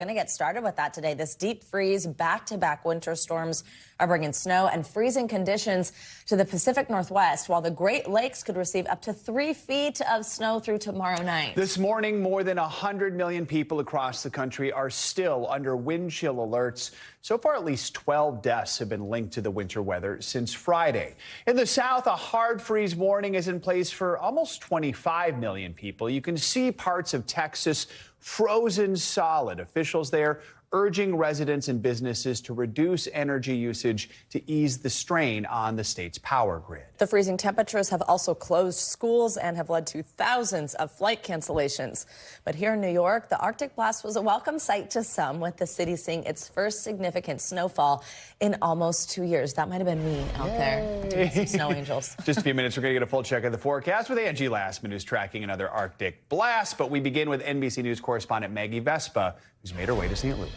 Going to get started with that today. This deep freeze, back-to-back winter storms are bringing snow and freezing conditions to the Pacific Northwest, while the Great Lakes could receive up to 3 feet of snow through tomorrow night. This morning, more than 100 million people across the country are still under wind chill alerts. So far, at least 12 deaths have been linked to the winter weather since Friday. In the South, a hard freeze warning is in place for almost 25 million people. You can see parts of Texas frozen solid. Officials there urging residents and businesses to reduce energy usage to ease the strain on the state's power grid. The freezing temperatures have also closed schools and have led to thousands of flight cancellations. But here in New York, the Arctic blast was a welcome sight to some, with the city seeing its first significant snowfall in almost 2 years. That might have been me out there doing some snow angels. Just a few minutes, we're going to get a full check of the forecast with Angie Lastman, who's tracking another Arctic blast. But we begin with NBC News correspondent Maggie Vespa, who's made her way to St. Louis.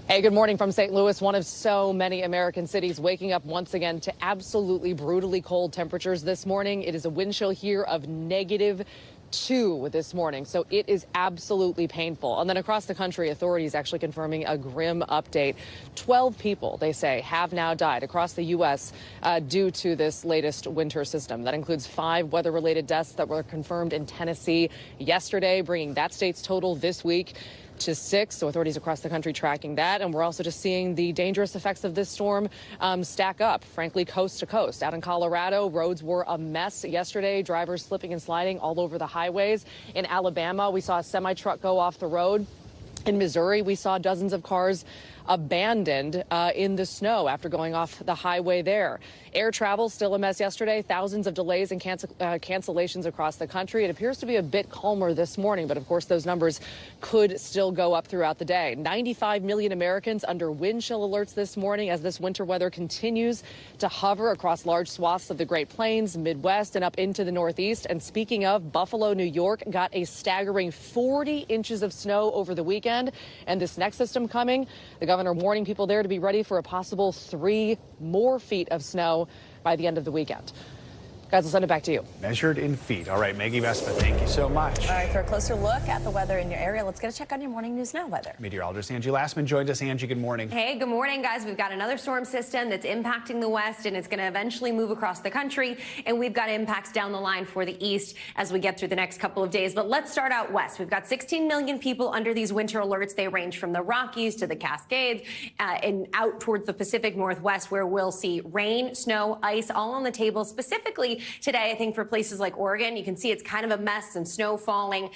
Hey, good morning from St. Louis, one of so many American cities waking up once again to absolutely brutally cold temperatures this morning. It is a wind chill here of -2 this morning, so it is absolutely painful. And then across the country, authorities actually confirming a grim update. 12 people, they say, have now died across the U.S. Due to this latest winter system. That includes 5 weather-related deaths that were confirmed in Tennessee yesterday, bringing that state's total this week to 6. So authorities across the country tracking that. And we're also just seeing the dangerous effects of this storm stack up, frankly, coast to coast. Out in Colorado, roads were a mess yesterday. Drivers slipping and sliding all over the highways. In Alabama, we saw a semi-truck go off the road. In Missouri, we saw dozens of cars abandoned in the snow after going off the highway there. Air travel still a mess yesterday. Thousands of delays and cancellations across the country. It appears to be a bit calmer this morning, but of course those numbers could still go up throughout the day. 95 million Americans under wind chill alerts this morning as this winter weather continues to hover across large swaths of the Great Plains, Midwest, and up into the Northeast. And speaking of, Buffalo, New York got a staggering 40 inches of snow over the weekend. And this next system coming, the governor warning people there to be ready for a possible 3 more feet of snow by the end of the weekend. Guys, I'll send it back to you. Measured in feet. All right, Maggie Vespa, thank you so much. All right, for a closer look at the weather in your area, let's get a check on your morning news now weather. Meteorologist Angie Lastman joins us. Angie, good morning. Hey, good morning, guys. We've got another storm system that's impacting the west, and it's going to eventually move across the country. And we've got impacts down the line for the east as we get through the next couple of days. But let's start out west. We've got 16 million people under these winter alerts. They range from the Rockies to the Cascades and out towards the Pacific Northwest, where we'll see rain, snow, ice, all on the table. Specifically today, I think for places like Oregon, you can see it's kind of a mess and snow falling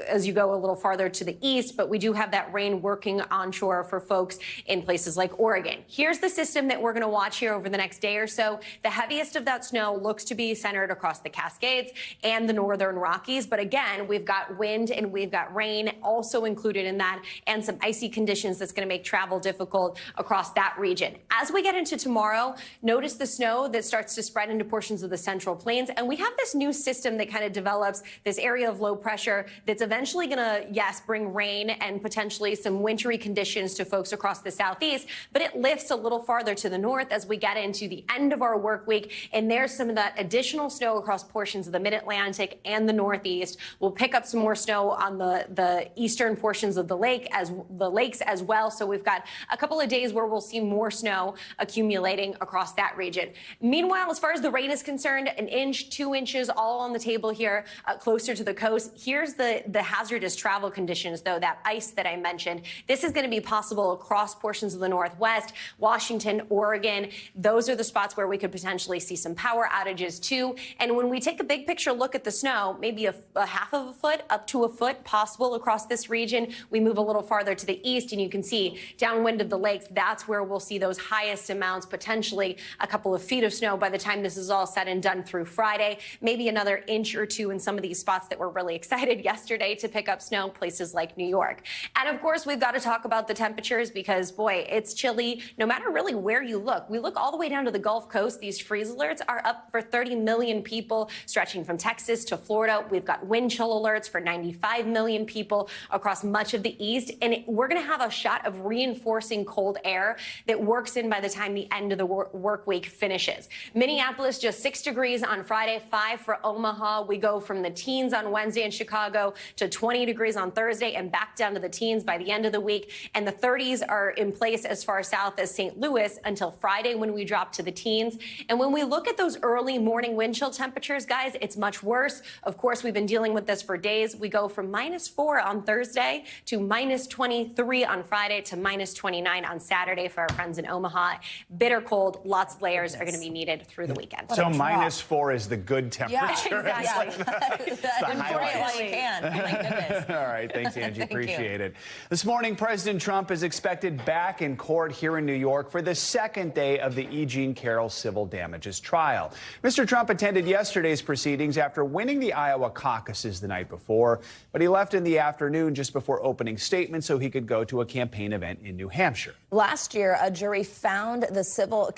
as you go a little farther to the east. But we do have that rain working onshore for folks in places like Oregon. Here's the system that we're going to watch here over the next day or so. The heaviest of that snow looks to be centered across the Cascades and the northern Rockies. But again, we've got wind and we've got rain also included in that, and some icy conditions that's going to make travel difficult across that region. As we get into tomorrow, notice the snow that starts to spread into portions of the Central Plains. And we have this new system that kind of develops this area of low pressure that's eventually going to, yes, bring rain and potentially some wintry conditions to folks across the southeast. But it lifts a little farther to the north as we get into the end of our work week. And there's some of that additional snow across portions of the mid-Atlantic and the northeast. We'll pick up some more snow on the eastern portions of the lakes as well. So we've got a couple of days where we'll see more snow accumulating across that region. Meanwhile, as far as the rain is concerned, an inch, 2 inches, all on the table here, closer to the coast. Here's the hazardous travel conditions, though, that ice that I mentioned. This is going to be possible across portions of the Northwest, Washington, Oregon. Those are the spots where we could potentially see some power outages, too. And when we take a big picture look at the snow, maybe a half of a foot up to a foot possible across this region. We move a little farther to the east, and you can see downwind of the lakes, that's where we'll see those highest amounts, potentially a couple of feet of snow by the time this is all said and done through Friday. Maybe another inch or 2 in some of these spots that were really excited yesterday to pick up snow, places like New York. And of course, we've got to talk about the temperatures because, boy, it's chilly no matter really where you look. We look all the way down to the Gulf Coast. These freeze alerts are up for 30 million people, stretching from Texas to Florida. We've got wind chill alerts for 95 million people across much of the east. And we're going to have a shot of reinforcing cold air that works in by the time the end of the work week finishes. Minneapolis just just 6 degrees on Friday, 5 for Omaha. We go from the teens on Wednesday in Chicago to 20 degrees on Thursday and back down to the teens by the end of the week. And the 30s are in place as far south as St. Louis until Friday when we drop to the teens. And when we look at those early morning wind chill temperatures, guys, it's much worse. Of course, we've been dealing with this for days. We go from -4 on Thursday to -23 on Friday to -29 on Saturday for our friends in Omaha. Bitter cold, lots of layers are going to be needed through the weekend. So -4 is the good temperature. Yeah, exactly. Enjoy it while you can. Oh, my goodness. All right, thanks, Angie. Thank Appreciate it. This morning, President Trump is expected back in court here in New York for the second day of the E. Jean Carroll civil damages trial. Mr. Trump attended yesterday's proceedings after winning the Iowa caucuses the night before, but he left in the afternoon just before opening statements so he could go to a campaign event in New Hampshire. Last year, a jury found the civil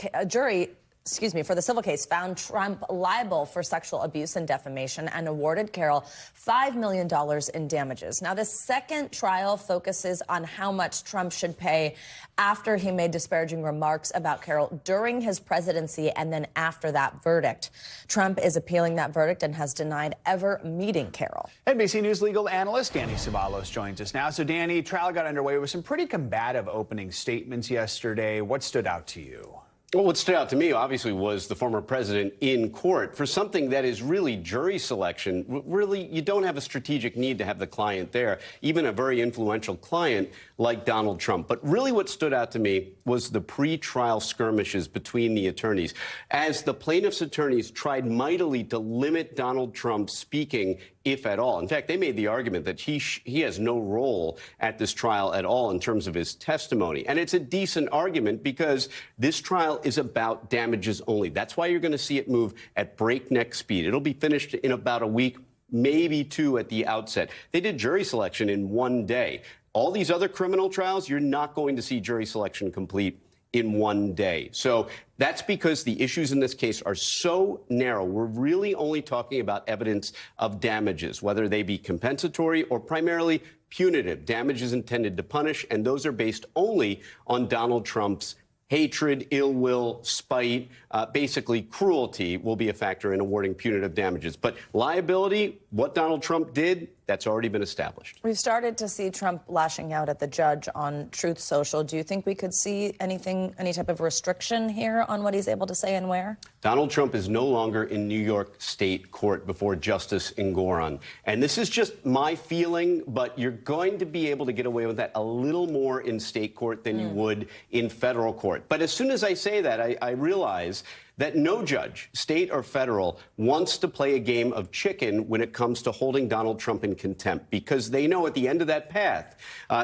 for the civil case, found Trump liable for sexual abuse and defamation and awarded Carroll $5 million in damages. Now, the second trial focuses on how much Trump should pay after he made disparaging remarks about Carroll during his presidency and then after that verdict. Trump is appealing that verdict and has denied ever meeting Carroll. NBC News legal analyst Danny Ceballos joins us now. So, Danny, trial got underway with some pretty combative opening statements yesterday. What stood out to you? Well, what stood out to me, obviously, was the former president in court for something that is really jury selection. Really, you don't have a strategic need to have the client there, even a very influential client like Donald Trump. But really what stood out to me was the pre-trial skirmishes between the attorneys, as the plaintiff's attorneys tried mightily to limit Donald Trump speaking, if at all. In fact, they made the argument that he has no role at this trial at all in terms of his testimony. And it's a decent argument because this trial is about damages only. That's why you're going to see it move at breakneck speed. It'll be finished in about a week, maybe 2 at the outset. They did jury selection in 1 day. All these other criminal trials, you're not going to see jury selection complete in 1 day. So that's because the issues in this case are so narrow. We're really only talking about evidence of damages, whether they be compensatory or primarily punitive. Damages intended to punish, and those are based only on Donald Trump's hatred, ill will, spite, basically cruelty will be a factor in awarding punitive damages. But liability, what Donald Trump did, that's already been established. We've started to see Trump lashing out at the judge on Truth Social. Do you think we could see any type of restriction here on what he's able to say and where? Donald Trump is no longer in New York State court before Justice Engoron. And this is just my feeling, but you're going to be able to get away with that a little more in state court than you would in federal court. But as soon as I say that, I realize that no judge, state or federal, wants to play a game of chicken when it comes to holding Donald Trump in contempt, because they know at the end of that path,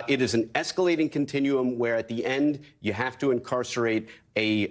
it is an escalating continuum where at the end you have to incarcerate a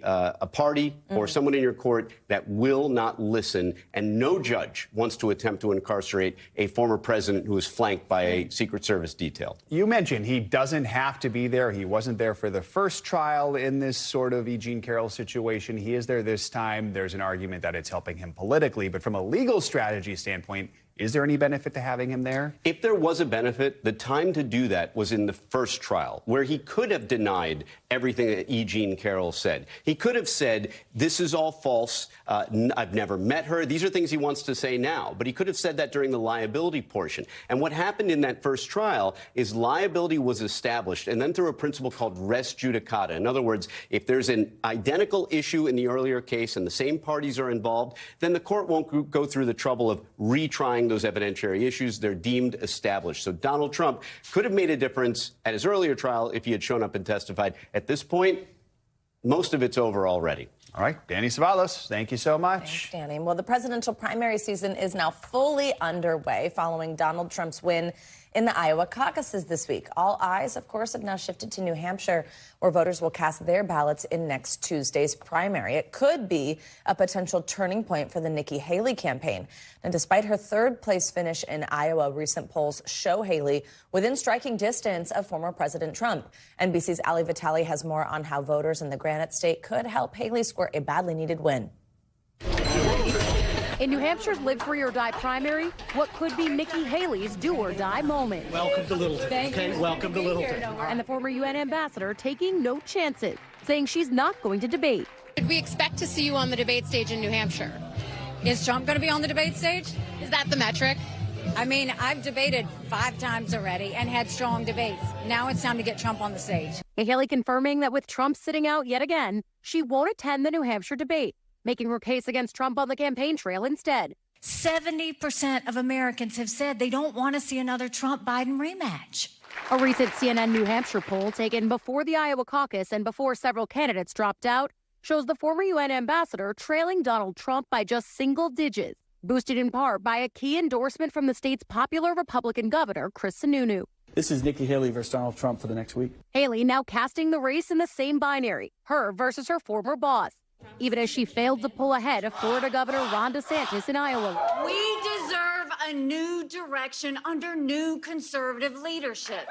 party or someone in your court that will not listen, and no judge wants to attempt to incarcerate a former president who is flanked by a Secret Service detail. You mentioned he doesn't have to be there. He wasn't there for the first trial in this sort of E. Jean Carroll situation. He is there this time. There's an argument that it's helping him politically, but from a legal strategy standpoint, is there any benefit to having him there? If there was a benefit, the time to do that was in the first trial, where he could have denied everything that E. Jean Carroll said. He could have said, this is all false. I've never met her. These are things he wants to say now. But he could have said that during the liability portion. And what happened in that first trial is liability was established, and then through a principle called res judicata. In other words, if there's an identical issue in the earlier case and the same parties are involved, then the court won't go through the trouble of retrying those evidentiary issues. They're deemed established. So Donald Trump could have made a difference at his earlier trial if he had shown up and testified. At this point, most of it's over already. All right, Danny Ceballos, thank you so much. Thanks, Danny. Well, the presidential primary season is now fully underway following Donald Trump's win in the Iowa caucuses this week. All eyes, of course, have now shifted to New Hampshire, where voters will cast their ballots in next Tuesday's primary. It could be a potential turning point for the Nikki Haley campaign. And despite her third-place finish in Iowa, recent polls show Haley within striking distance of former President Trump. NBC's Ali Vitale has more on how voters in the Granite State could help Haley score a badly needed win. In New Hampshire's Live Free or Die primary, what could be Nikki Haley's do or die moment. Welcome to Littleton. Okay, welcome to Littleton. And the former UN ambassador taking no chances, saying she's not going to debate. Did we expect to see you on the debate stage in New Hampshire? Is Trump going to be on the debate stage? Is that the metric? I mean, I've debated 5 times already and had strong debates. Now it's time to get Trump on the stage. Haley confirming that with Trump sitting out yet again, she won't attend the New Hampshire debate, making her case against Trump on the campaign trail instead. 70% of Americans have said they don't want to see another Trump-Biden rematch. A recent CNN New Hampshire poll taken before the Iowa caucus and before several candidates dropped out shows the former UN ambassador trailing Donald Trump by just single digits, boosted in part by a key endorsement from the state's popular Republican governor, Chris Sununu. This is Nikki Haley versus Donald Trump for the next week. Haley now casting the race in the same binary, her versus her former boss, even as she failed to pull ahead of Florida Governor Ron DeSantis in Iowa. We deserve a new direction under new conservative leadership.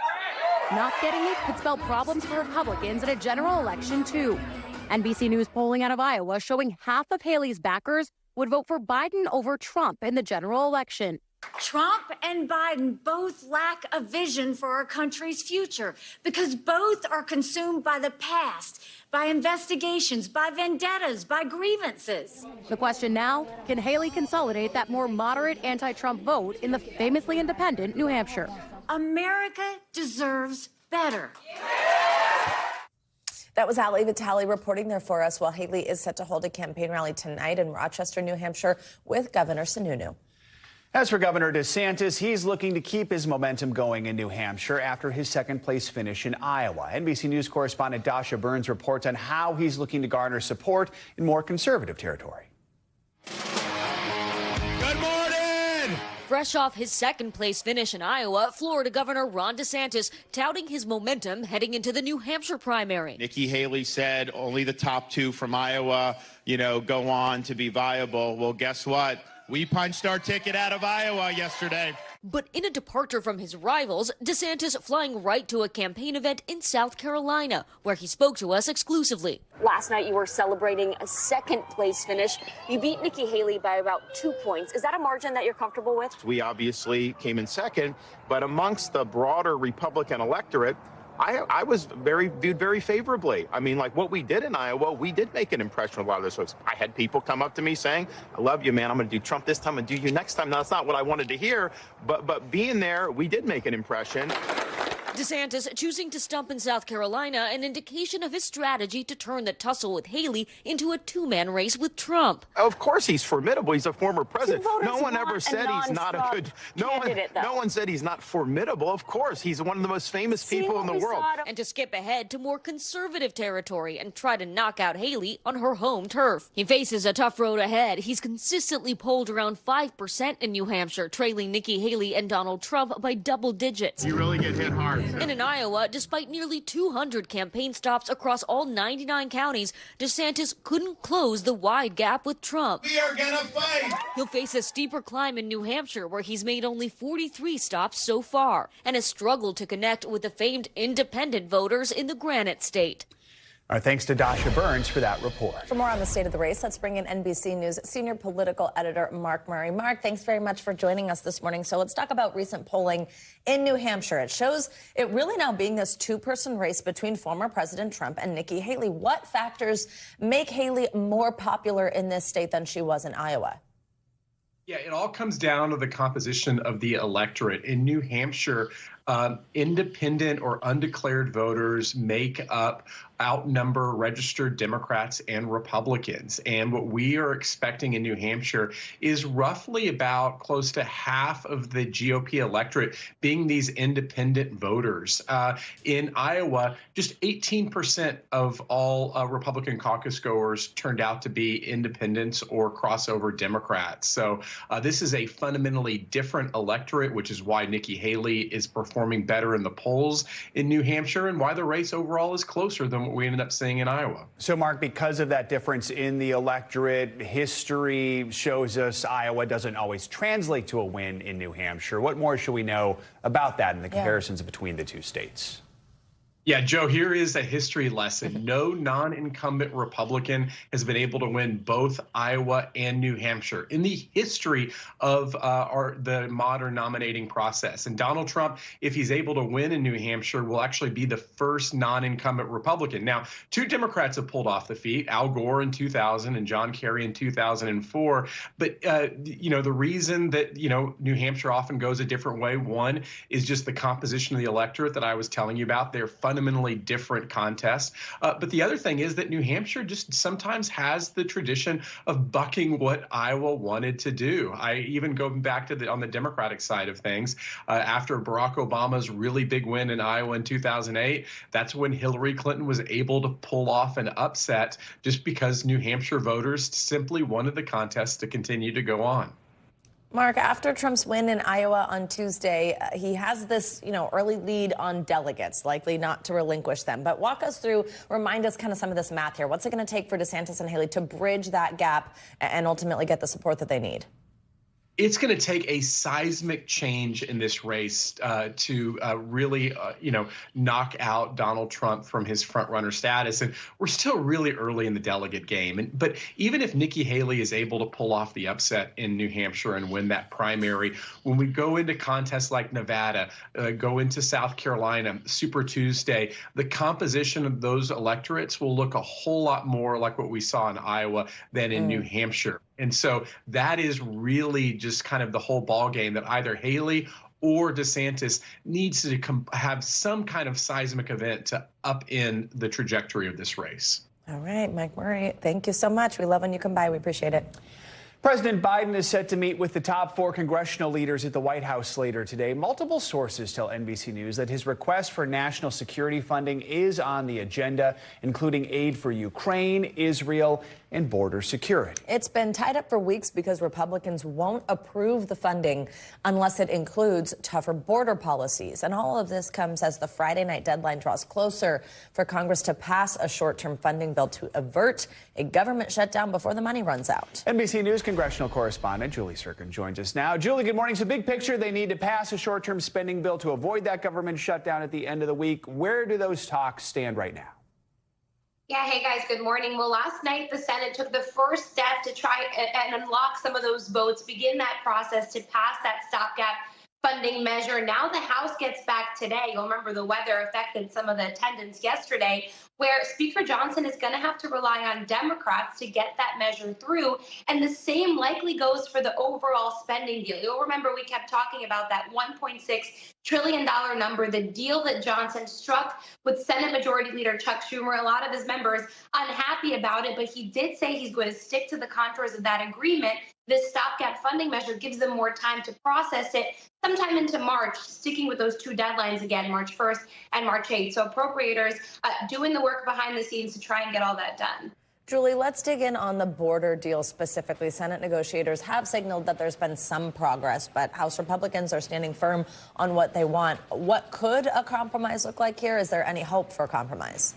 Not getting it could spell problems for Republicans in a general election, too. NBC News polling out of Iowa showing half of Haley's backers would vote for Biden over Trump in the general election. Trump and Biden both lack a vision for our country's future because both are consumed by the past, by investigations, by vendettas, by grievances. The question now, can Haley consolidate that more moderate anti-Trump vote in the famously independent New Hampshire? America deserves better. That was Ali Vitale reporting there for us, while Haley is set to hold a campaign rally tonight in Rochester, New Hampshire, with Governor Sununu. As for Governor DeSantis, he's looking to keep his momentum going in New Hampshire after his second-place finish in Iowa. NBC News correspondent Dasha Burns reports on how he's looking to garner support in more conservative territory. Good morning! Fresh off his second-place finish in Iowa, Florida Governor Ron DeSantis touting his momentum heading into the New Hampshire primary. Nikki Haley said only the top 2 from Iowa, go on to be viable. Well, guess what? We punched our ticket out of Iowa yesterday. But in a departure from his rivals, DeSantis flying right to a campaign event in South Carolina, where he spoke to us exclusively. Last night you were celebrating a second-place finish. You beat Nikki Haley by about 2 points. Is that a margin that you're comfortable with? We obviously came in second, but amongst the broader Republican electorate, I was viewed very favorably. I mean, like what we did in Iowa, we did make an impression with a lot of those folks. I had people come up to me saying, I love you, man. I'm going to do Trump this time and do you next time. Now, that's not what I wanted to hear, but being there, we did make an impression. DeSantis choosing to stump in South Carolina, an indication of his strategy to turn the tussle with Haley into a 2-man race with Trump. Of course he's formidable. He's a former president. No one ever said he's not a good... No one said he's not formidable. Of course, he's one of the most famous people in the world. And to skip ahead to more conservative territory and try to knock out Haley on her home turf. He faces a tough road ahead. He's consistently polled around 5% in New Hampshire, trailing Nikki Haley and Donald Trump by double digits. You really get hit hard. And in Iowa, despite nearly 200 campaign stops across all 99 counties, DeSantis couldn't close the wide gap with Trump. We are gonna fight! He'll face a steeper climb in New Hampshire, where he's made only 43 stops so far, and has struggled to connect with the famed independent voters in the Granite State. Our thanks to Dasha Burns for that report. For more on the state of the race, let's bring in NBC News senior political editor Mark Murray. Mark, thanks very much for joining us this morning. So let's talk about recent polling in New Hampshire. It shows it really now being this 2-person race between former President Trump and Nikki Haley. What factors make Haley more popular in this state than she was in Iowa? Yeah, it all comes down to the composition of the electorate. In New Hampshire, independent or undeclared voters outnumber registered Democrats and Republicans. And what we are expecting in New Hampshire is roughly about close to half of the GOP electorate being these independent voters. In Iowa, just 18% of all Republican caucus goers turned out to be independents or crossover Democrats. So this is a fundamentally different electorate, which is why Nikki Haley is performing better in the polls in New Hampshire and why the race overall is closer than what we ended up seeing in Iowa. So, Mark, because of that difference in the electorate, history shows us Iowa doesn't always translate to a win in New Hampshire. What more should we know about that and the comparisons between the two states? Yeah, Joe, here is a history lesson. No non-incumbent Republican has been able to win both Iowa and New Hampshire in the history of the modern nominating process. And Donald Trump, if he's able to win in New Hampshire, will actually be the first non-incumbent Republican. Now, two Democrats have pulled off the feat, Al Gore in 2000 and John Kerry in 2004. But, the reason that, New Hampshire often goes a different way, one is just the composition of the electorate that I was telling you about. They're fundamentally different contests. But the other thing is that New Hampshire just sometimes has the tradition of bucking what Iowa wanted to do. I even go back to on the Democratic side of things, after Barack Obama's really big win in Iowa in 2008, that's when Hillary Clinton was able to pull off an upset just because New Hampshire voters simply wanted the contest to continue to go on. Mark, after Trump's win in Iowa on Tuesday, he has this, early lead on delegates, likely not to relinquish them. But walk us through, remind us kind of some of this math here. What's it going to take for DeSantis and Haley to bridge that gap and ultimately get the support that they need? It's going to take a seismic change in this race to really, knock out Donald Trump from his front-runner status. And we're still really early in the delegate game. But even if Nikki Haley is able to pull off the upset in New Hampshire and win that primary, when we go into contests like Nevada, go into South Carolina, Super Tuesday, the composition of those electorates will look a whole lot more like what we saw in Iowa than in New Hampshire. And so that is really just kind of the whole ball game that either Haley or DeSantis needs to have some kind of seismic event to upend the trajectory of this race. All right, Mike Murray, thank you so much. We love when you come by. We appreciate it. President Biden is set to meet with the top 4 congressional leaders at the White House later today. Multiple sources tell NBC News that his request for national security funding is on the agenda, including aid for Ukraine, Israel, and border security. It's been tied up for weeks because Republicans won't approve the funding unless it includes tougher border policies. And all of this comes as the Friday night deadline draws closer for Congress to pass a short-term funding bill to avert a government shutdown before the money runs out. NBC News Congressional correspondent Julie Sirkin joins us now. Julie, good morning. So big picture, they need to pass a short-term spending bill to avoid that government shutdown at the end of the week. Where do those talks stand right now? Yeah, hey guys, good morning. Well, last night the Senate took the first step to try and unlock some of those votes, begin that process to pass that stopgap funding measure. Now the House gets back today. You'll remember the weather affected some of the attendance yesterday, where Speaker Johnson is going to have to rely on Democrats to get that measure through. And the same likely goes for the overall spending deal. You'll remember we kept talking about that $1.6 trillion number, the deal that Johnson struck with Senate Majority Leader Chuck Schumer. A lot of his members unhappy about it, but he did say he's going to stick to the contours of that agreement. This stopgap funding measure gives them more time to process it sometime into March, sticking with those two deadlines again, March 1st and March 8th. So appropriators doing the work behind the scenes to try and get all that done. Julie, let's dig in on the border deal specifically. Senate negotiators have signaled that there's been some progress, but House Republicans are standing firm on what they want. What could a compromise look like here? Is there any hope for compromise?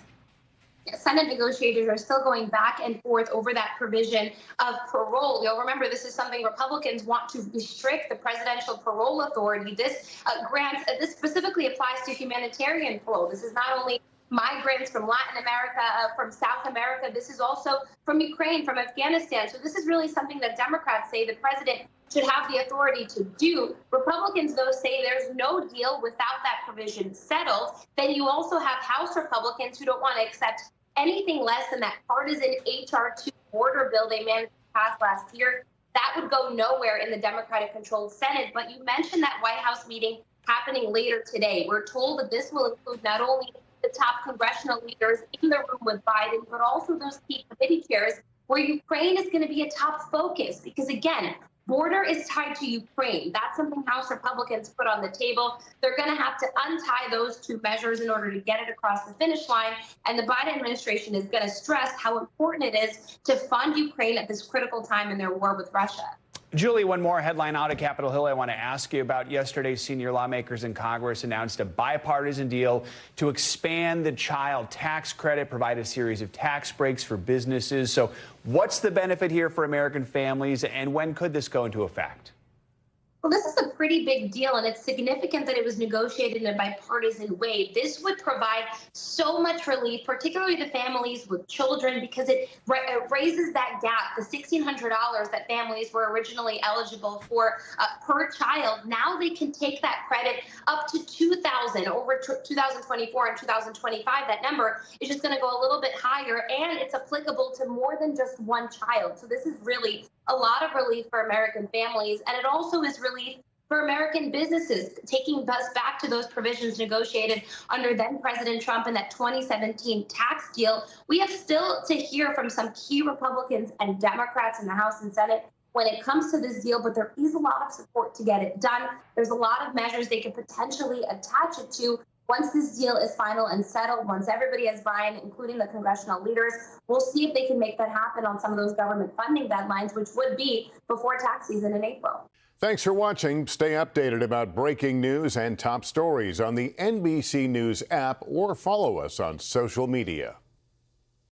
Senate negotiators are still going back and forth over that provision of parole. You'll remember this is something Republicans want to restrict, the presidential parole authority. This this specifically applies to humanitarian parole. This is not only migrants from Latin America, from South America. This is also from Ukraine, from Afghanistan. So this is really something that Democrats say the president should have the authority to do. Republicans, though, say there's no deal without that provision settled. Then you also have House Republicans who don't want to accept anything less than that partisan H.R. 2 border bill they managed to pass last year. That would go nowhere in the Democratic-controlled Senate. But you mentioned that White House meeting happening later today. We're told that this will include not only the top congressional leaders in the room with Biden, but also those key committee chairs where Ukraine is going to be a top focus. Because, again, border is tied to Ukraine. That's something House Republicans put on the table. They're going to have to untie those two measures in order to get it across the finish line. And the Biden administration is going to stress how important it is to fund Ukraine at this critical time in their war with Russia. Julie, one more headline out of Capitol Hill I want to ask you about. Yesterday, senior lawmakers in Congress announced a bipartisan deal to expand the child tax credit, provide a series of tax breaks for businesses. So what's the benefit here for American families, and when could this go into effect? Well, this is a pretty big deal, and it's significant that it was negotiated in a bipartisan way. This would provide so much relief, particularly to families with children, because it raises that gap, the $1,600 that families were originally eligible for per child. Now they can take that credit up to $2,000 over 2024 and 2025. That number is just going to go a little bit higher, and it's applicable to more than just one child. So this is really a lot of relief for American families, and it also is relief for American businesses, taking us back to those provisions negotiated under then President Trump in that 2017 tax deal. We have still to hear from some key Republicans and Democrats in the House and Senate when it comes to this deal, but there is a lot of support to get it done. There's a lot of measures they could potentially attach it to. Once this deal is final and settled, once everybody has buy-in, including the congressional leaders, we'll see if they can make that happen on some of those government funding deadlines, which would be before tax season in April. Thanks for watching. Stay updated about breaking news and top stories on the NBC News app or follow us on social media.